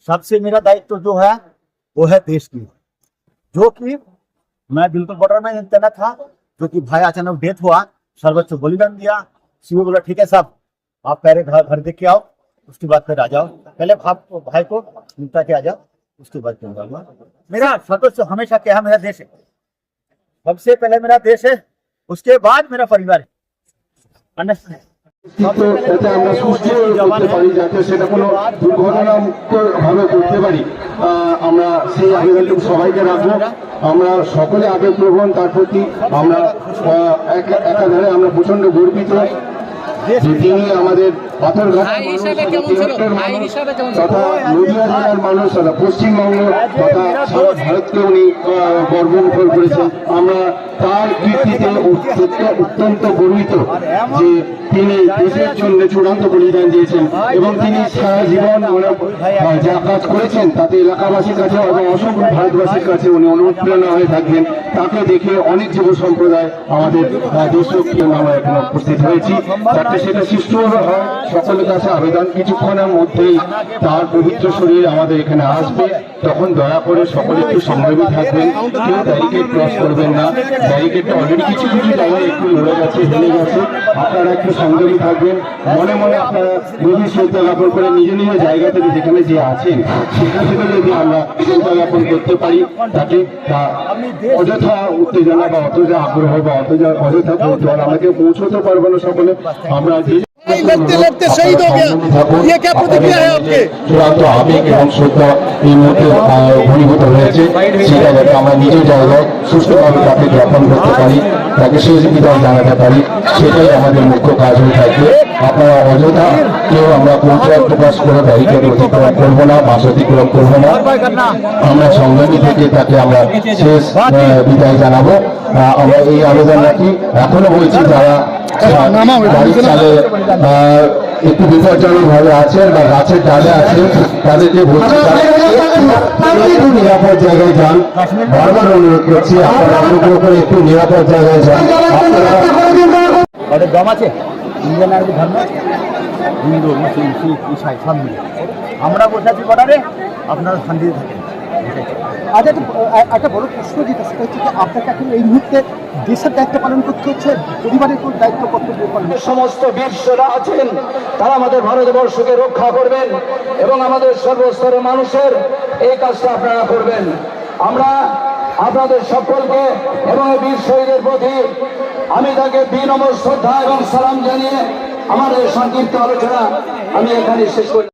सबसे मेरा दायित्व जो है वो है देश की, जो कि मैं बिल्कुल बॉर्डर में तैनात था, जो कि भाई अचानक डेथ हुआ, सर्वोच्च बलिदान दिया। सीओ बोला ठीक है साहब आप पहले घर देख के आओ, उसके बाद फिर आ जाओ, पहले भाई को निपटा के आ जाओ, उसके बाद फिर आऊंगा। मेरा सर्वोच्च हमेशा क्या है, मेरा देश है, सबसे पहले मेरा देश है, उसके बाद मेरा परिवार है। আমরা সুস্থ করতে পারি, যাতে সেটা কোনো দুর্ঘটনামুক্ত ভাবে করতে পারি, আমরা সেই আবেদনটুকু সবাইকে রাখবো। আমরা সকলে আবেগপ্রবণ, তার প্রতি আমরা একাধারে আমরা প্রচন্ড গর্বিত যে তিনি আমাদের পাথরঘাটের তথা নদীয়া জেলার মানুষ তথা পশ্চিমবঙ্গ তথা সারা ভারতকে উনি গর্বমুখর করেছেন। আমরা তার কীর্তিতে অত্যন্ত গর্বিত যে তিনি দেশের জন্য চূড়ান্ত বলিদান দিয়েছেন এবং তিনি সারা জীবন যা কাজ করেছেন তাতে এলাকাবাসীর কাছে এবং অসংখ্য ভারতবাসীর কাছে উনি অনুপ্রেরণা হয়ে থাকবেন। তাকে দেখে অনেক যুব সম্প্রদায় আমাদের দেশরক্ষী আমরা এখন উপস্থিত হয়েছি, যাতে সেটা সুষ্ঠুভাবে হয়। সকলের কাছে আবেদন, কিছুক্ষণের মধ্যেই তার পবিত্র শরীর আমাদের এখানে আসবে, তখন দয়া করে সকলে একটু সংযমী থাকবেন, কেউ ব্যারিকেড ক্রস করবেন না। ব্যারিকেডটা অলরেডি কিছু কিছু জায়গায় একটু লড়ে গেছে, হেলে গেছে, আপনারা একটু সংযমী থাকবেন। মনে মনে আপনারা গভীর শ্রদ্ধা জ্ঞাপন করে নিজ নিজ জায়গা থেকে যেখানে যে আছেন সেখান থেকে যদি আমরা শ্রদ্ধা জ্ঞাপন করতে পারি, তাকে অযথা উত্তেজনা বা অযথা আগ্রহ বা অযথা কৌতূহল আমাকে পৌঁছতে পারবো না। সকলে আমরা लड़ते लड़ते शहीद हो गया, ये क्या प्रतिक्रिया है आपके? চূড়ান্ত আবেগ এবং শ্রদ্ধা এই মুহূর্তে ঘনীভূত হয়েছে, সেটা যাতে আমরা নিজের জায়গায় সুষ্ঠুভাবে তাকে জ্ঞাপন করতে পারি, তাকে সহযোগিতা জানাতে পারি, সেটাই আমাদের মুখ্য কাজ হয়ে থাকবে। আপনারা অযথা কেউ আমরা কৌতূহল প্রকাশ করে ব্যারিকেড অতিক্রম করবো না, বাস অতিক্রম করবো না। আমরা সংগ্রামী থেকে তাকে আমরা শেষ বিদায় জানাবো। আমরা এই আবেদন রাখি, এখনো বলছি যারা গাড়ি চালে একটু বিপজ্জনক ভাবে আছেন বা গাছের ডালে আছেন তাদেরকে বলছি একটু নিরাপদ জায়গায় যান। বারবার অনুরোধ করছি আপনারা অনুগ্রহ করে একটু নিরাপদ জায়গায় যান। দম আছে, ইন্ডিয়ান আর্মি ধর্ম, হিন্দু মুসলিম শিখ ইসাই সব মিলে আমরা বসে আছি বর্ডারে, আপনারা শান্তিতে থাকেন। আচ্ছা, একটা বড় প্রশ্ন যেটা সেটা হচ্ছে যে আপনাকে এখন এই মুহূর্তে দেশের দায়িত্ব পালন করতে হচ্ছে, পরিবারের কোন দায়িত্ব কর্তব্য পালন? সমস্ত বীররা আছেন তারা আমাদের ভারতবর্ষকে রক্ষা করবেন এবং আমাদের সর্বস্তরের মানুষের এই কাজটা আপনারা করবেন। আমরা আপনাদের সকলকে এবং বীর শহীদের প্রতি আমি তাকে বিনম্র শ্রদ্ধা এবং সালাম জানিয়ে আমার এই সংক্ষিপ্ত আলোচনা আমি এখানে শেষ করি।